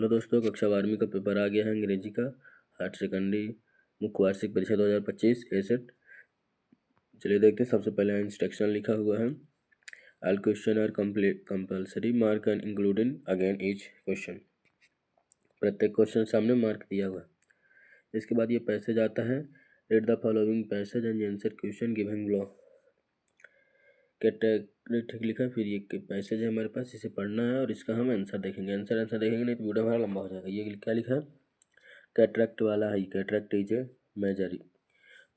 Hello दोस्तों, कक्षा 12वीं का पेपर आ गया है अंग्रेजी का हायर सेकेंडरी मुख्य वार्षिक परीक्षा 2025 एसेट। चलिए देखते हैं। सबसे पहले इंस्ट्रक्शन लिखा हुआ है, all question are complete compulsory mark and including again each question. प्रत्येक क्वेश्चन सामने मार्क दिया हुआ है। इसके बाद ये पैसेज आता है, read the following passage and answer question given below. Category ठीक लिखा है। फिर ये पैसेज है हमारे पास, इसे पढ़ना है और इसका हम आंसर देखेंगे। आंसर देखेंगे नहीं तो वीडियो हमारा लंबा हो जाएगा। ये क्या लिखा है, कैटरैक्ट वाला है। कैटरैक्ट इज ए मेजर,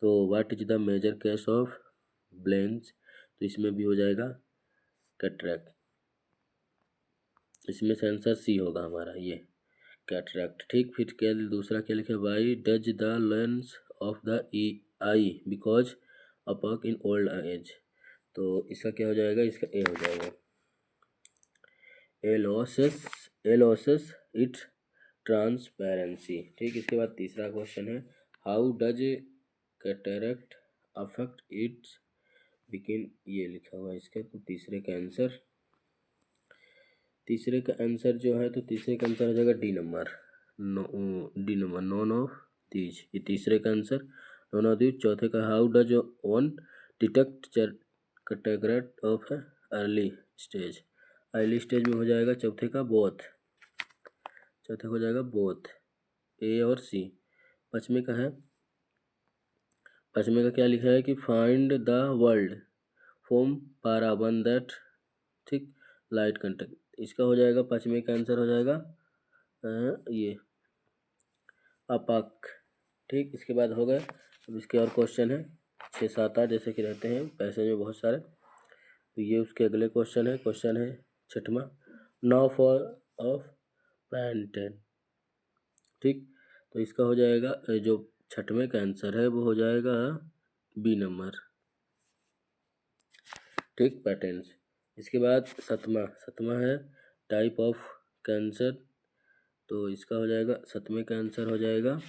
तो what is the major case of blindness, तो इसमें भी हो जाएगा कैटरैक्ट। इसमें से आंसर सी होगा हमारा, ये कैटरैक्ट। ठीक, फिर क्या दूसरा क्या लिखा है, why does the lens of the eye because opaque in old age, तो इसका क्या हो जाएगा, इसका ए हो जाएगा। A loses it transparency. ठीक, इसके बाद तीसरा क्वेश्चन है, how does cataract affect its begin, ये लिखा हुआ है इसका। तो तीसरे का आंसर जो है, तो तीसरे का आंसर हो जाएगा D number, none of these. ये तीसरे का आंसर नॉन ऑफ दीज। चौथे का, how does one detect cataract of early stage, early stage में हो जाएगा चौथे का बोथ, चौथे हो जाएगा बोथ, ए और सी। पाँचवें का है, पाँचवें का क्या लिखा है कि find the world from para one that, ठीक, लाइट कंटेक्ट, इसका हो जाएगा पाँचवें का आंसर हो जाएगा ये अपाक। ठीक, इसके बाद हो गए। अब इसके और क्वेश्चन है 6, 7, 8 जैसे कि रहते हैं पैसेज में बहुत सारे। तो ये उसके अगले क्वेश्चन है छठवां, नाउ फॉर ऑफ पैंटेन। ठीक, तो इसका हो जाएगा जो छठवें का आंसर है वो हो जाएगा बी नंबर, ठीक, पैटर्न्स। इसके बाद सतमा है टाइप ऑफ कैंसर, तो इसका हो जाएगा सतवें का आंसर हो जाएगा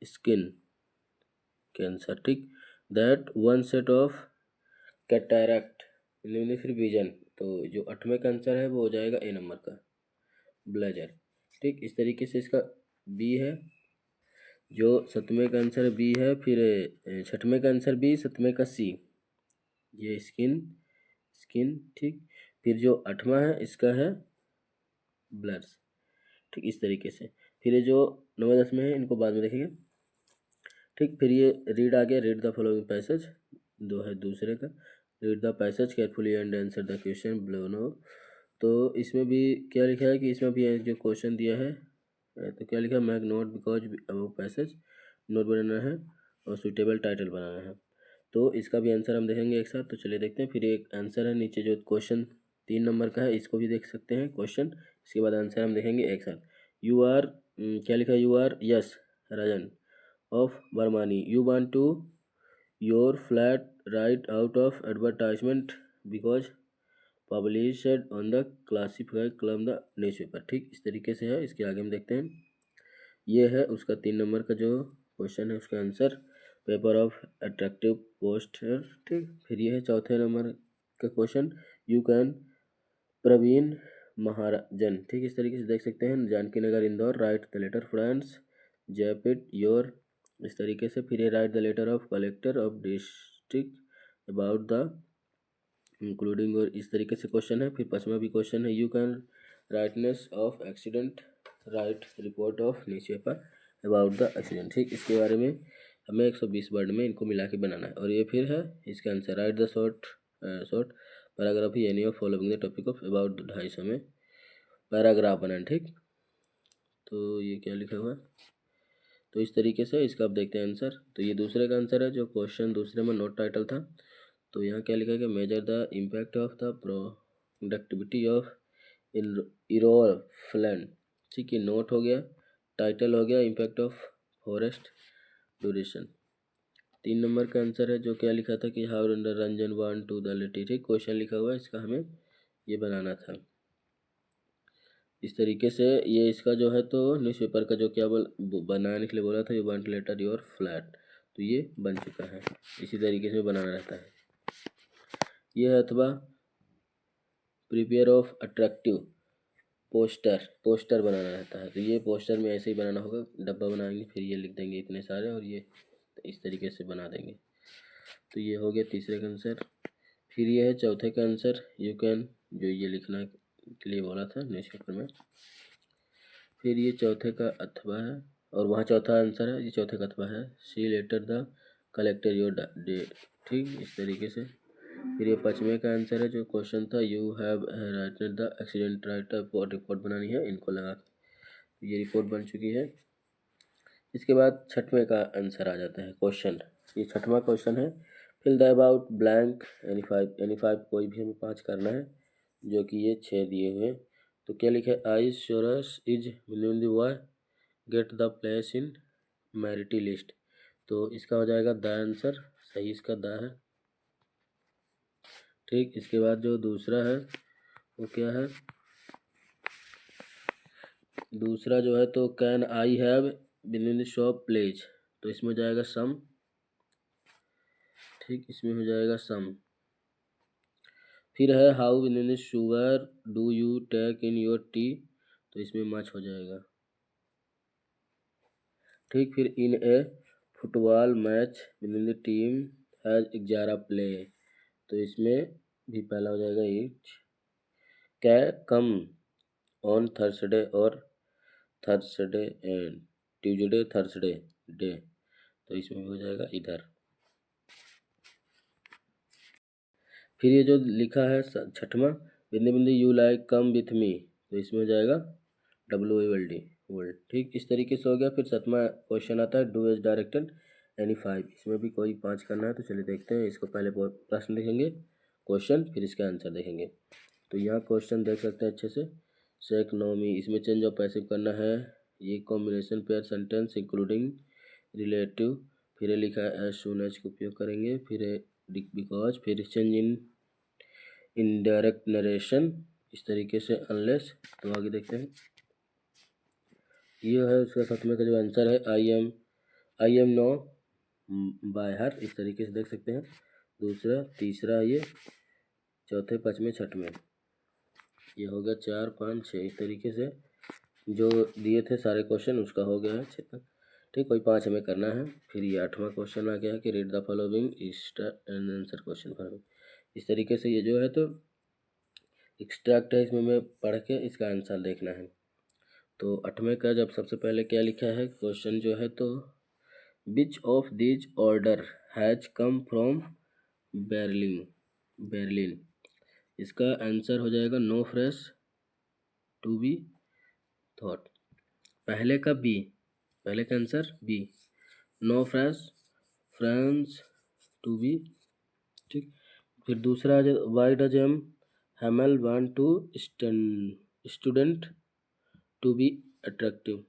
स्किन कैंसर। ठीक, that one set of cataract फिर विजन, तो जो 8वें का आंसर है वो हो जाएगा ए नंबर का ब्लेजर। ठीक, इस तरीके से इसका बी है, जो 7वें का आंसर बी है, फिर 6वें का आंसर बी, 7वें का सी, ये स्किन। ठीक, फिर जो 8वां है इसका है ब्लर्स। ठीक, इस तरीके से। फिर ये जो 9वें 10वें है इनको बाद में देखेंगे। ठीक, फिर ये रीड आ गया, रीड द फॉलोइंग पैसेज, दो है दूसरे का, read the passage carefully and answer the question below. No, तो इसमें भी क्या लिखा है कि इसमें भी जो क्वेश्चन दिया है, तो क्या लिखा है, मैक नोट बिकॉज अब पैसेज नोट बनाना है और सुटेबल टाइटल बनाना है। तो इसका भी आंसर हम देखेंगे एक साथ। तो चलिए देखते हैं। फिर एक आंसर है नीचे जो क्वेश्चन 3 नंबर का है, इसको भी देख सकते हैं क्वेश्चन। इसके बाद आंसर हम देखेंगे एक साथ। यू आर क्या लिखा है, you are S Rajan of Barmani, you want to your flat write out of advertisement because published on the classified club the newspaper. ठीक, इस तरीके से है। इसके आगे हम देखते हैं, ये है उसका 3 नंबर का जो क्वेश्चन है उसका answer, paper of attractive poster. ठीक, फिर ये है चौथे नंबर का question, you can Praveen Mahajan. ठीक, इस तरीके से देख सकते हैं, Janaki Nagar Indore, write the letter friends जयपिट योर, इस तरीके से। फिर ये write the letter of collector of district about the including, और इस तरीके से क्वेश्चन है। फिर 5वां भी क्वेश्चन है, you can rightness of accident right report of newspaper about the accident. ठीक, इसके बारे में हमें 120 वर्ड में इनको मिला के बनाना है। और ये फिर है इसका answer, right the short paragraph he any of following the topic of about 250 में पैराग्राफ बनाना। ठीक, तो ये क्या लिखा हुआ है, तो इस तरीके से इसका आप देखते हैं आंसर। तो ये दूसरे का आंसर है, जो क्वेश्चन दूसरे में नोट टाइटल था। तो यहाँ क्या लिखा है कि measure the impact of the productivity of इरोफ्लन। ठीक है, नोट हो गया, टाइटल हो गया, impact of forest duration. 3 number का आंसर है, जो क्या लिखा था कि how Ranjan one to the लिटी। ठीक, क्वेश्चन लिखा हुआ है, इसका हमें ये बनाना था। इस तरीके से ये इसका जो है, तो न्यूज़पेपर का जो क्या बनाने के लिए बोला था, you want letter your flat, तो ये बन चुका है। इसी तरीके से बनाना रहता है। ये है अथवा प्रिपेयर ऑफ अट्रैक्टिव पोस्टर बनाना रहता है। तो ये पोस्टर में ऐसे ही बनाना होगा, डब्बा बनाएंगे, फिर ये लिख देंगे इतने सारे, और ये इस तरीके से बना देंगे। तो ये हो गया तीसरे का आंसर। फिर ये है चौथे का आंसर, यू कैन, जो ये लिखना के लिए बोला था न्यूज़पेपर में। फिर ये चौथे का अथवा है, और वहाँ चौथा आंसर है, ये चौथे का अथवा है, C letter the collector your date. ठीक, इस तरीके से। फिर ये पाँचवें का आंसर है, जो क्वेश्चन था, you have righted the accident right report बनानी है, इनको लगा के ये रिपोर्ट बन चुकी है। इसके बाद छठवें का आंसर आ जाता है क्वेश्चन। ये छठवां क्वेश्चन है, fill the about blank any five, कोई भी हमें 5 करना है, जो कि ये 6 दिए हुए। तो क्या लिखा है, I sure is is William the boy get the place in merit list. तो इसका हो जाएगा द आंसर, सही इसका द है। ठीक, इसके बाद जो दूसरा है वो क्या है, दूसरा जो है, तो can I have been in the shop please, तो इसमें हो जाएगा सम। ठीक, इसमें हो जाएगा सम। फिर है how been sugar do you take in your tea, तो इसमें मच हो जाएगा। ठीक, फिर in a football match been the team has 11 play, तो इसमें भी पहला हो जाएगा इच। कै कम ऑन थर्सडे और Thursday and Tuesday Thursday day, तो इसमें भी हो जाएगा इधर। फिर ये जो लिखा है छठवां, बिंदी बिंदी you like come with me, तो इसमें हो जाएगा WALD वर्ल्ड। ठीक, इस तरीके से हो गया। फिर सातवां क्वेश्चन आता है, डू एज डायरेक्टेड एनी 5, इसमें भी कोई 5 करना है। तो चलिए देखते हैं, इसको पहले प्रश्न देखेंगे, क्वेश्चन, फिर इसका आंसर देखेंगे। तो यहाँ क्वेश्चन देख सकते हैं अच्छे से, सेक्नोमी, इसमें चेंज ऑफ पैसिव करना है, ये combination pair sentence including relative, फिर ये लिखा है एज सून एज का उपयोग करेंगे, फिर बिकॉज, फिर चेंज इन इनडायरेक्ट नरेशन, इस तरीके से अनलेस। तो आगे देखते हैं, ये है उसका सातवें का जो आंसर है, I am no by her, इस तरीके से देख सकते हैं। दूसरा, तीसरा, ये चौथे, पाँचवें, छठवें, ये हो गया 4, 5, 6, इस तरीके से जो दिए थे सारे क्वेश्चन उसका हो गया है 6 तक। ठीक, कोई 5 हमें करना है। फिर ये 8वां क्वेश्चन आ गया है कि read the following and answer question for. इस तरीके से ये जो है, तो एक्सट्रैक्ट है, इसमें मैं पढ़ के इसका आंसर देखना है। तो 8वें का जब सबसे पहले क्या लिखा है क्वेश्चन जो है, तो which of these order has come from Berlin, इसका आंसर हो जाएगा no fresh to be thought. पहले का बी, पहले का answer B, no fresh France to be. ठीक, फिर दूसरा, why does M Hamel want to student to be attractive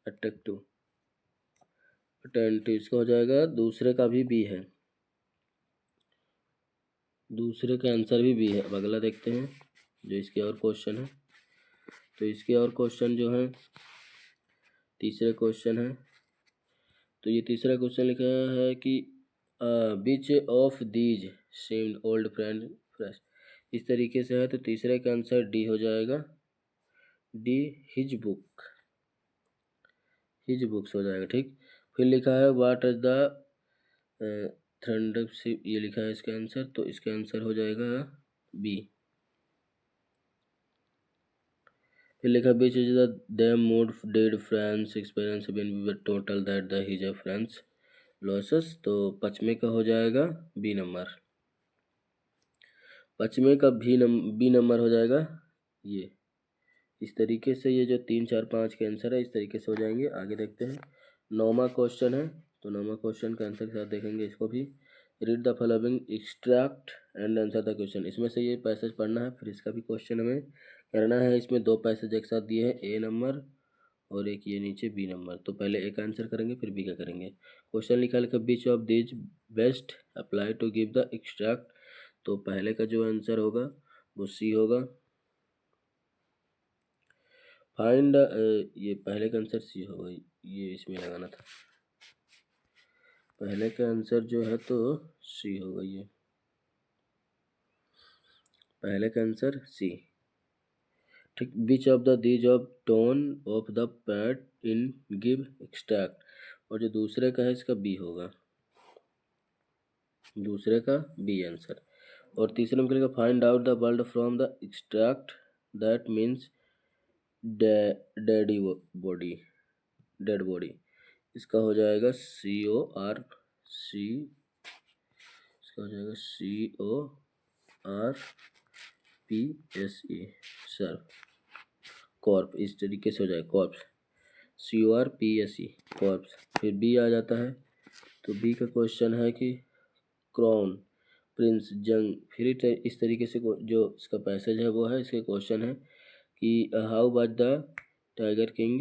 attractive attentive, इसका हो जाएगा दूसरे का भी बी है, दूसरे का आंसर भी बी है। अब अगला देखते हैं जो इसके और क्वेश्चन है। तो इसके और क्वेश्चन जो है, तीसरे क्वेश्चन है, तो ये तीसरा क्वेश्चन लिखा है कि which of these seemed old friend fresh, इस तरीके से है। तो तीसरे का आंसर डी हो जाएगा, डी, हिज बुक्स हो जाएगा। ठीक, फिर लिखा है व्हाट इज द थ्रंडशिप, ये लिखा है इसका आंसर, तो इसका आंसर हो जाएगा बी। फिर लिखा which is the them mood dead friends experience been we total that the his friends losses, तो पचमे का हो जाएगा बी नंबर, पचमे का बी नंबर हो जाएगा ये। इस तरीके से ये जो 3, 4, 5 के आंसर है इस तरीके से हो जाएंगे। आगे देखते हैं, 9वां क्वेश्चन है। तो 9वां क्वेश्चन का आंसर के साथ देखेंगे इसको भी, read the following extract and answer the question, इसमें से ये पैसेज पढ़ना है, फिर इसका भी क्वेश्चन हमें करना है। इसमें 2 पैसेज एक साथ दिए हैं, ए नंबर और एक ये नीचे बी नंबर। तो पहले ए का आंसर करेंगे, फिर बी का करेंगे। क्वेश्चन लिखा which of these best apply to give the extract, तो पहले का जो आंसर होगा वो सी होगा। फाइंड, ये पहले का आंसर सी होगा, ये इसमें लगाना था, पहले का आंसर जो है तो सी होगा, ये पहले का आंसर सी। ठीक, which of the these of tone of the PAT in give extract, और जो दूसरे का है इसका बी होगा, दूसरे का बी आंसर। और तीसरे में लिखा find out the word from the extract that means daddy body, dead body, इसका हो जाएगा CORC, इसका हो जाएगा CORPSE सर, कॉर्प, इस तरीके से हो जाएगा कॉर्प्स, CORPSE कॉर्प्स। फिर बी आ जाता है, तो बी का क्वेश्चन है कि क्राउन प्रिंस जंग, फिर इस तरीके से जो इसका पैसेज है वो है, इसके क्वेश्चन है कि how was the tiger king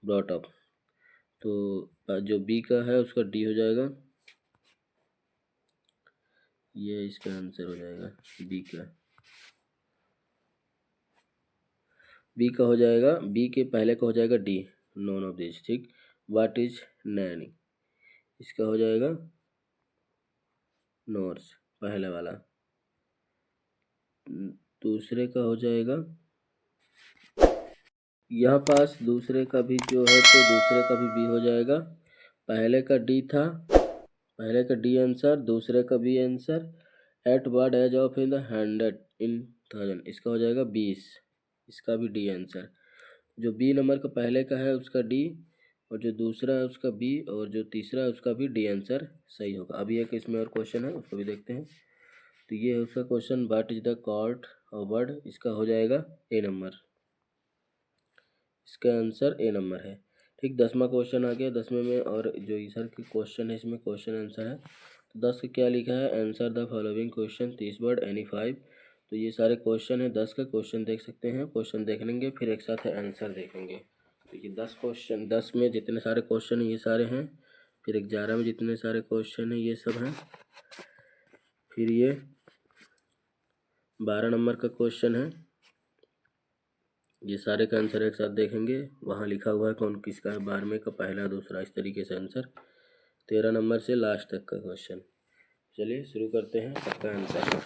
brought up, तो जो बी का है उसका डी हो जाएगा, ये इसका आंसर हो जाएगा बी का, बी का हो जाएगा, बी के पहले का हो जाएगा डी, नॉन ऑफ दिस। ठीक, व्हाट इज नैनी, इसका हो जाएगा नॉर्स, पहले वाला। दूसरे का हो जाएगा, यहाँ पास दूसरे का भी जो है तो दूसरे का भी बी हो जाएगा, पहले का डी था, पहले का डी आंसर, दूसरे का B answer. At word age of in the 100 in 1000, इसका हो जाएगा 20, इसका भी डी आंसर। जो बी नंबर का पहले का है उसका डी, और जो दूसरा है उसका बी, और जो तीसरा है उसका भी डी आंसर सही होगा। अभी एक इसमें और क्वेश्चन है, उसको भी देखते हैं। तो ये है उसका question, what is the cord of word, इसका हो जाएगा ए नंबर, इसका आंसर ए नंबर है। ठीक, 10वां क्वेश्चन आ गया। 10वें में और जो इधर के क्वेश्चन है इसमें क्वेश्चन आंसर है। तो 10 का क्या लिखा है, answer the following question 30 word any 5। तो ये सारे क्वेश्चन है, 10 का क्वेश्चन देख सकते हैं, क्वेश्चन देख लेंगे फिर एक साथ आंसर देखेंगे। तो ये 10 क्वेश्चन, 10 में जितने सारे क्वेश्चन हैं ये सारे हैं, फिर 11 में जितने सारे क्वेश्चन हैं ये सब हैं, फिर ये 12 नंबर का क्वेश्चन है, ये सारे का आंसर एक साथ देखेंगे। वहाँ लिखा हुआ है कौन किसका है, 12वें का पहला दूसरा, इस तरीके से आंसर। 13 नंबर से लास्ट तक का क्वेश्चन। चलिए शुरू करते हैं सबका आंसर।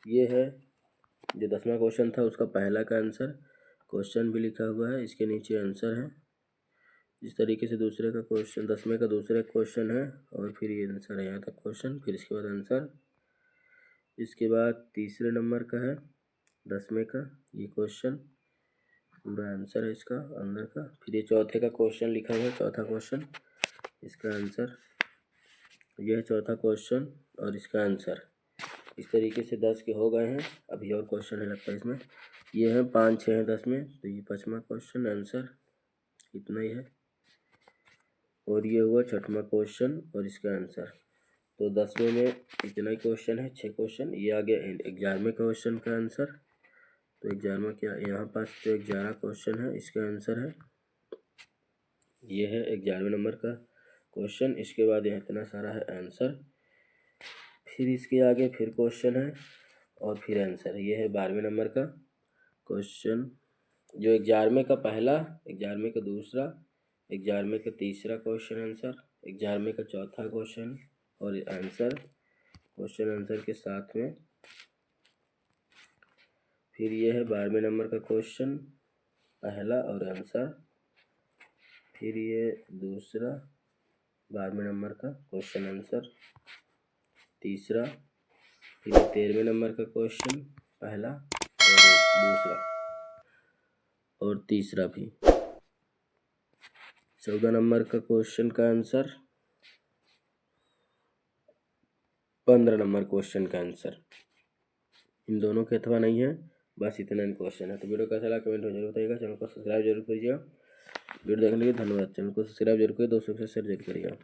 ये है जो 10वां क्वेश्चन था उसका पहला का आंसर, क्वेश्चन भी लिखा हुआ है, इसके नीचे आंसर है। इस तरीके से दूसरे का क्वेश्चन, 10वें का दूसरा क्वेश्चन है, और फिर ये आंसर है यहाँ तक क्वेश्चन, फिर इसके बाद आंसर। इसके बाद तीसरे नंबर का है 10वें का ये क्वेश्चन, पूरा आंसर है इसका अंदर का। फिर ये चौथे का क्वेश्चन लिखा हुआ है, चौथा क्वेश्चन, इसका आंसर। यह है चौथा क्वेश्चन और इसका आंसर। इस तरीके से 10 के हो गए हैं। अभी और क्वेश्चन है लगता है इसमें, ये हैं 5 6 हैं 10 में, तो ये 5वां क्वेश्चन आंसर इतना ही है, और ये हुआ 6वां क्वेश्चन और इसका आंसर। तो 10वें में इतना ही क्वेश्चन है, 6 क्वेश्चन। ये आ गया 11वें क्वेश्चन का आंसर। तो 11वां क्या, यहाँ पास जो 11 क्वेश्चन है इसका आंसर है, ये है 11वें नंबर का क्वेश्चन। इसके बाद यहाँ इतना सारा है आंसर, फिर इसके आगे फिर क्वेश्चन है और फिर आंसर। ये है 12वें नंबर का क्वेश्चन, जो 11वें का पहला, 11वें का दूसरा, 11वें का तीसरा क्वेश्चन आंसर, 11वें का चौथा क्वेश्चन और आंसर, क्वेश्चन आंसर के साथ में। फिर ये है 12वें नंबर का क्वेश्चन पहला और आंसर, फिर ये दूसरा 12वें नंबर का क्वेश्चन आंसर तीसरा, फिर 13वें नंबर का क्वेश्चन पहला और दूसरा और तीसरा भी। 14 नंबर का क्वेश्चन का आंसर, 15 नंबर क्वेश्चन का आंसर। इन दोनों के अथवा नहीं है, बस इतना क्वेश्चन है। तो वीडियो कैसा लगा कमेंट में जरूर बताइएगा, चैनल को सब्सक्राइब जरूर करिएगा। वीडियो देखने के लिए धन्यवाद। चैनल को सब्सक्राइब जरूर करिए, दोस्तों के साथ शेयर जरूर करिएगा।